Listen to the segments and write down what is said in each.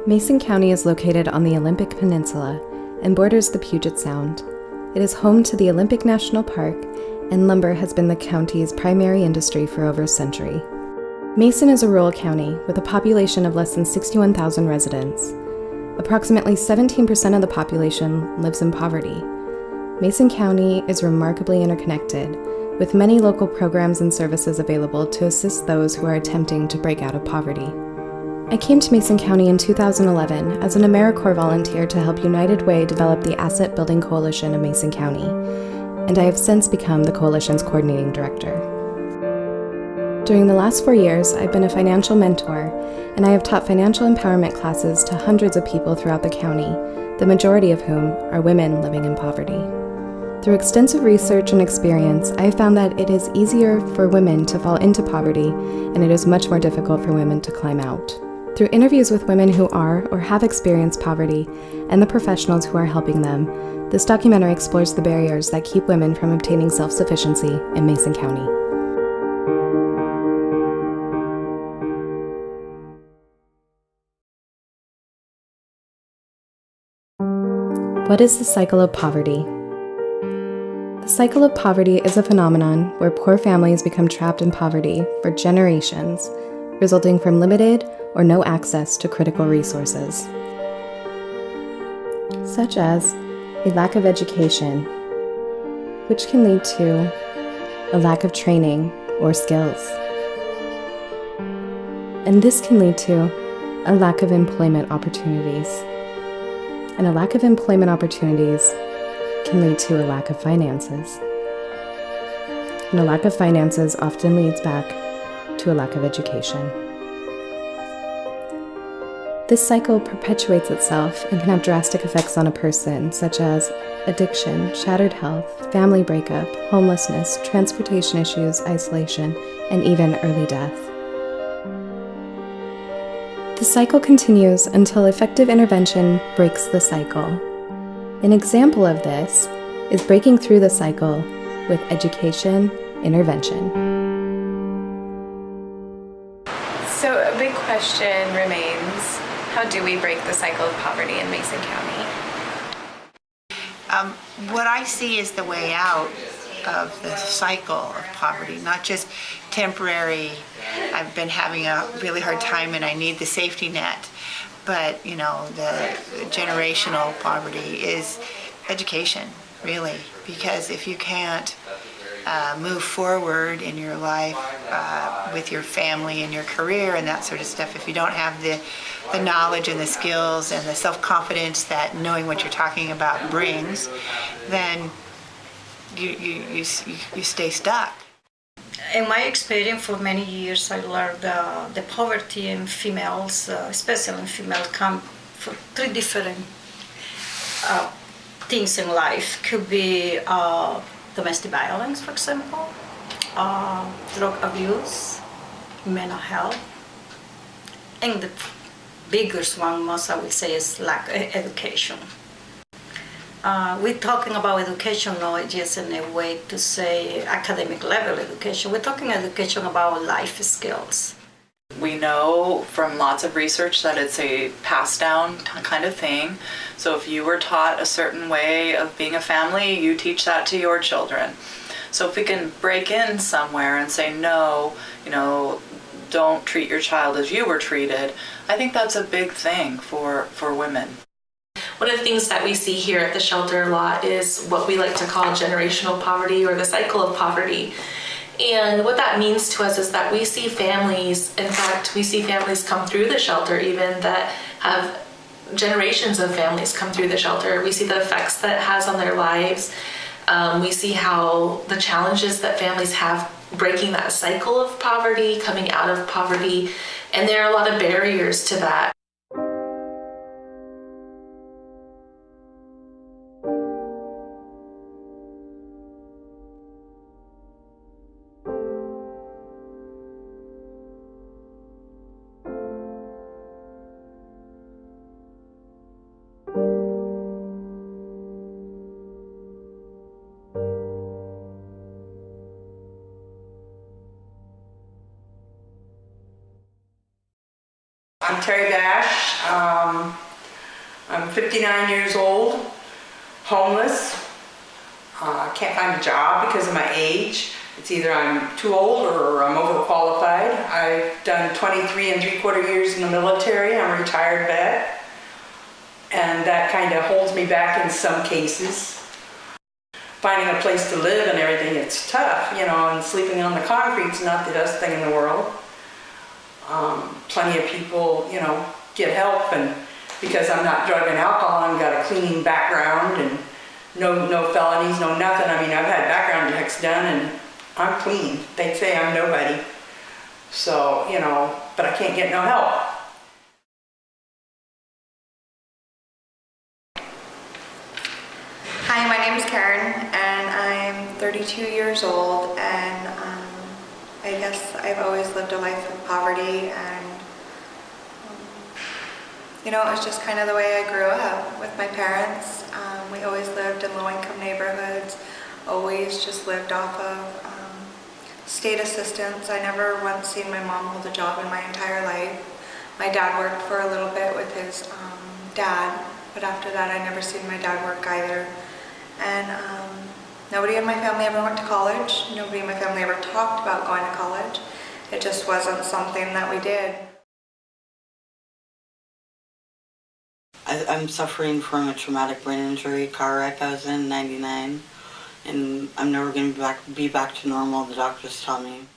Mason County is located on the Olympic Peninsula and borders the Puget Sound. It is home to the Olympic National Park, and lumber has been the county's primary industry for over a century. Mason is a rural county with a population of less than 61,000 residents. Approximately 17% of the population lives in poverty. Mason County is remarkably interconnected, with many local programs and services available to assist those who are attempting to break out of poverty. I came to Mason County in 2011 as an AmeriCorps volunteer to help United Way develop the Asset Building Coalition of Mason County, and I have since become the coalition's coordinating director. During the last 4 years, I've been a financial mentor, and I have taught financial empowerment classes to hundreds of people throughout the county, the majority of whom are women living in poverty. Through extensive research and experience, I have found that it is easier for women to fall into poverty, and it is much more difficult for women to climb out. Through interviews with women who are or have experienced poverty and the professionals who are helping them, this documentary explores the barriers that keep women from obtaining self-sufficiency in Mason County. What is the cycle of poverty? The cycle of poverty is a phenomenon where poor families become trapped in poverty for generations, resulting from limited or no access to critical resources, such as a lack of education, which can lead to a lack of training or skills. And this can lead to a lack of employment opportunities. And a lack of employment opportunities can lead to a lack of finances. And a lack of finances often leads back to a lack of education. This cycle perpetuates itself and can have drastic effects on a person, such as addiction, shattered health, family breakup, homelessness, transportation issues, isolation, and even early death. The cycle continues until effective intervention breaks the cycle. An example of this is breaking through the cycle with education intervention. So a big question remains, how do we break the cycle of poverty in Mason County? What I see is the way out of the cycle of poverty, not just temporary, I've been having a really hard time and I need the safety net, but the generational poverty is education, really, because if you can't move forward in your life with your family and your career and that sort of stuff, if you don't have the knowledge and the skills and the self-confidence that knowing what you're talking about brings, then you stay stuck. In my experience for many years, I learned the poverty in females, especially in females, come from 3 different things in life. Could be domestic violence, for example, drug abuse, mental health, and the biggest one, most I would say, is lack of education. We're talking about education not just in a way to say academic level education. We're talking education about life skills. We know from lots of research that it's a passed down kind of thing. So if you were taught a certain way of being a family, you teach that to your children. So if we can break in somewhere and say, no, don't treat your child as you were treated, I think that's a big thing for women. One of the things that we see here at the shelter a lot is what we like to call generational poverty or the cycle of poverty. And what that means to us is that we see families, in fact, we see families come through the shelter even that have generations of families come through the shelter. We see the effects that it has on their lives. We see how the challenges that families have breaking that cycle of poverty, coming out of poverty, and there are a lot of barriers to that. I'm Terry Bash. I'm 59 years old, homeless. Can't find a job because of my age. It's either I'm too old or I'm overqualified. I've done 23 3/4 years in the military. I'm a retired vet. And that kind of holds me back in some cases. Finding a place to live and everything, it's tough, you know, and sleeping on the concrete's not the best thing in the world. Plenty of people, you know, get help, and because I'm not drug and alcohol, I've got a clean background and no felonies, no nothing. I mean, I've had background checks done and I'm clean. They say I'm nobody. So, you know, but I can't get no help. Hi, my name is Karen, and I'm 32 years old, and I guess I've always lived a life of poverty, and you know, it was just kind of the way I grew up with my parents. We always lived in low-income neighborhoods, always just lived off of state assistance. I never once seen my mom hold a job in my entire life. My dad worked for a little bit with his dad, but after that I never seen my dad work either. And nobody in my family ever went to college. Nobody in my family ever talked about going to college. It just wasn't something that we did. I'm suffering from a traumatic brain injury car wreck I was in '99, and I'm never going to be back to normal, the doctors tell me.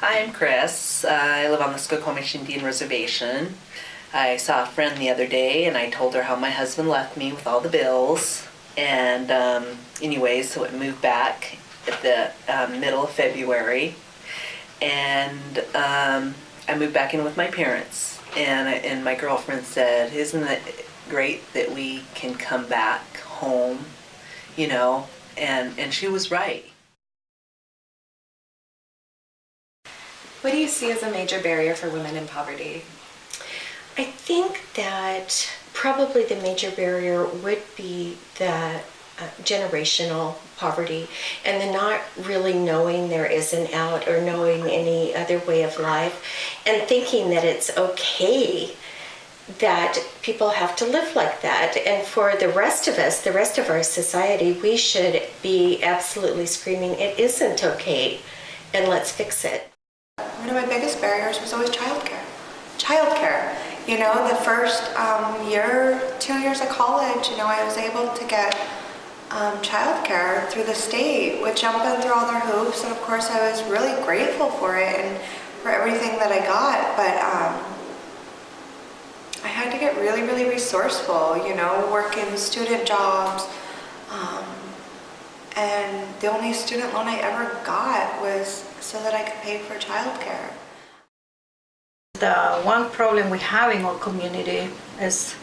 Hi, I'm Chris. I live on the Skokomish Indian Reservation. I saw a friend the other day and I told her how my husband left me with all the bills. And anyways, so it moved back at the middle of February. And I moved back in with my parents. And my girlfriend said, isn't it great that we can come back home, you know? And she was right. What do you see as a major barrier for women in poverty? I think that probably the major barrier would be the generational poverty and the not really knowing there is an out or knowing any other way of life and thinking that it's okay that people have to live like that. And for the rest of us, the rest of our society, we should be absolutely screaming, it isn't okay, and let's fix it. One of my biggest barriers was always childcare. Childcare. You know, the first 2 years of college, you know, I was able to get childcare through the state, with jumping through all their hoops, and of course I was really grateful for it and for everything that I got, but I had to get really, really resourceful, you know, working student jobs, and the only student loan I ever got was so that I could pay for childcare. The one problem we have in our community is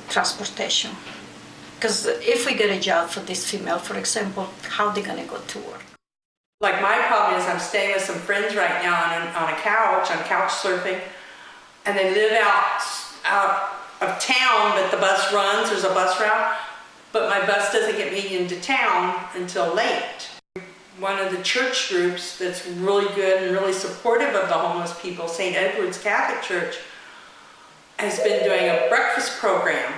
transportation. Because if we get a job for this female, for example, how are they going to go to work? Like my problem is I'm staying with some friends right now on a couch, on couch surfing, and they live out of town, but the bus runs, there's a bus route, but my bus doesn't get me into town until late. One of the church groups that's really good and really supportive of the homeless people, St. Edward's Catholic Church, has been doing a breakfast program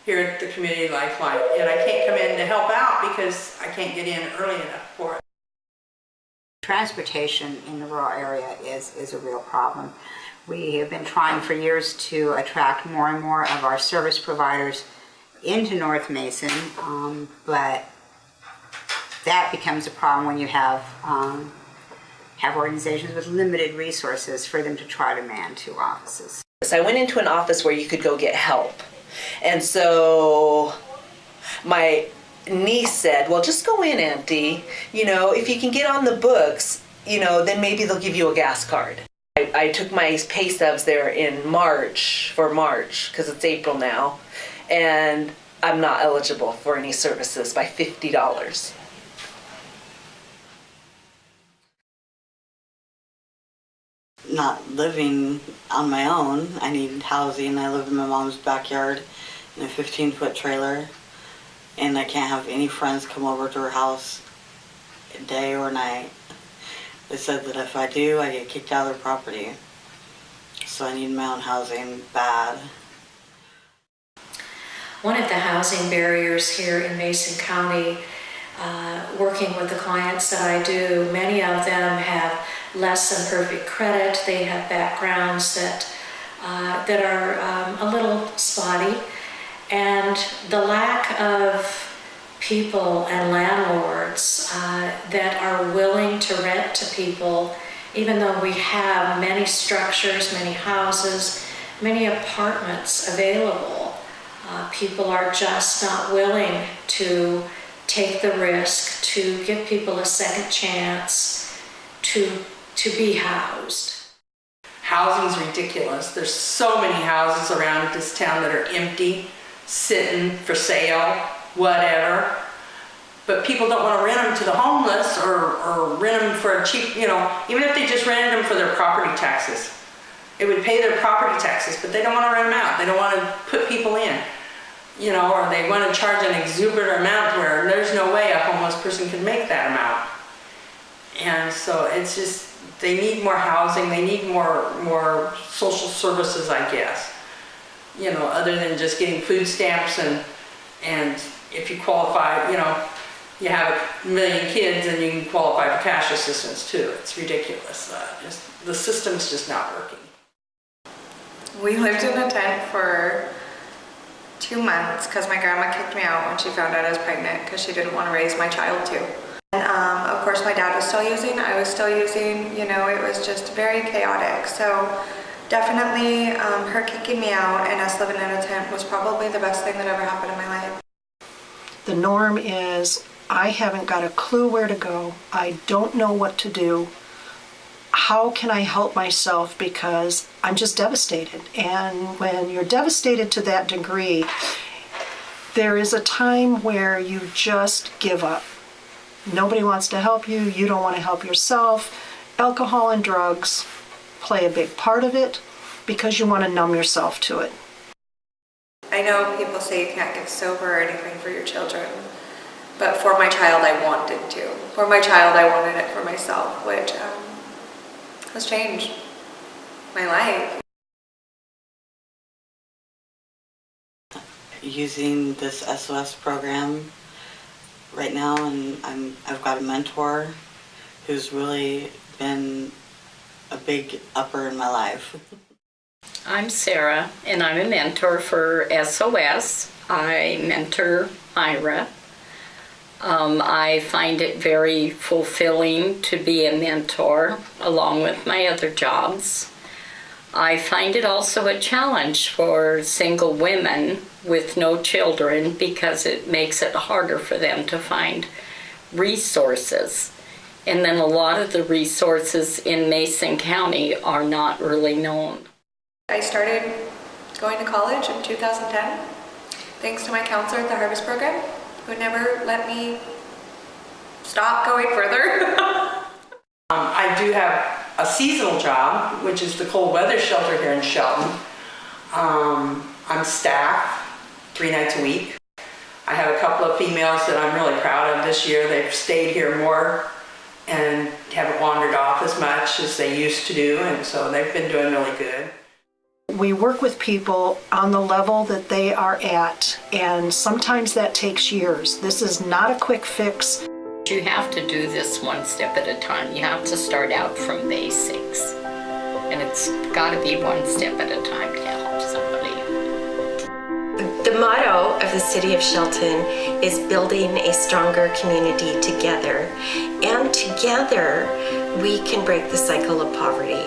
here at the Community Lifeline, and I can't come in to help out because I can't get in early enough for it. Transportation in the rural area is a real problem. We have been trying for years to attract more and more of our service providers into North Mason, but that becomes a problem when you have organizations with limited resources for them to try to man two offices. So I went into an office where you could go get help. And so my niece said, well, just go in, Auntie. You know, if you can get on the books, you know, then maybe they'll give you a gas card. I took my pay stubs there in March, because it's April now, and I'm not eligible for any services by $50. Not living on my own. I need housing. I live in my mom's backyard in a 15-foot trailer, and I can't have any friends come over to her house day or night. they said that if I do, I get kicked out of their property. So I need my own housing bad. One of the housing barriers here in Mason County, working with the clients that I do, many of them have less than perfect credit. They have backgrounds that are a little spotty, and the lack of people and landlords that are willing to rent to people, even though we have many structures, many houses, many apartments available. People are just not willing to take the risk to give people a second chance to be housed. Housing's ridiculous. There's so many houses around this town that are empty, sitting for sale, whatever. But people don't want to rent them to the homeless or rent them for a cheap, even if they just rented them for their property taxes. It would pay their property taxes, but they don't want to rent them out. They don't want to put people in, or they want to charge an exuberant amount where there's no way a homeless person can make that amount. And so it's just, they need more housing, they need more social services, I guess. Other than just getting food stamps and if you qualify, you have a million kids and you can qualify for cash assistance too. It's ridiculous. The system's just not working. We lived in a tent for 2 months because my grandma kicked me out when she found out I was pregnant because she didn't want to raise my child too. And of course my dad was still using, I was still using, it was just very chaotic. So definitely her kicking me out and us living in a tent was probably the best thing that ever happened in my life. The norm is I haven't got a clue where to go. I don't know what to do. How can I help myself, because I'm just devastated. And when you're devastated to that degree, there is a time where you just give up. Nobody wants to help you. You don't want to help yourself. Alcohol and drugs play a big part of it because you want to numb yourself to it. I know people say you can't get sober or anything for your children, but for my child I wanted to. For my child I wanted it for myself, which has changed my life. Using this SOS program right now, and I've got a mentor who's really been a big upper in my life. I'm Sarah, and I'm a mentor for SOS. I mentor Ira. I find it very fulfilling to be a mentor along with my other jobs. I find it also a challenge for single women with no children because it makes it harder for them to find resources. And then a lot of the resources in Mason County are not really known. I started going to college in 2010 thanks to my counselor at the Harvest Program, who never let me stop going further. I do have a seasonal job, which is the cold weather shelter here in Shelton. I'm staff 3 nights a week. I have a couple of females that I'm really proud of this year. They've stayed here more and haven't wandered off as much as they used to do, and so they've been doing really good. We work with people on the level that they are at, and sometimes that takes years. This is not a quick fix. You have to do this one step at a time. You have to start out from basics. And it's got to be one step at a time to help somebody. The motto of the City of Shelton is building a stronger community together. And together we can break the cycle of poverty.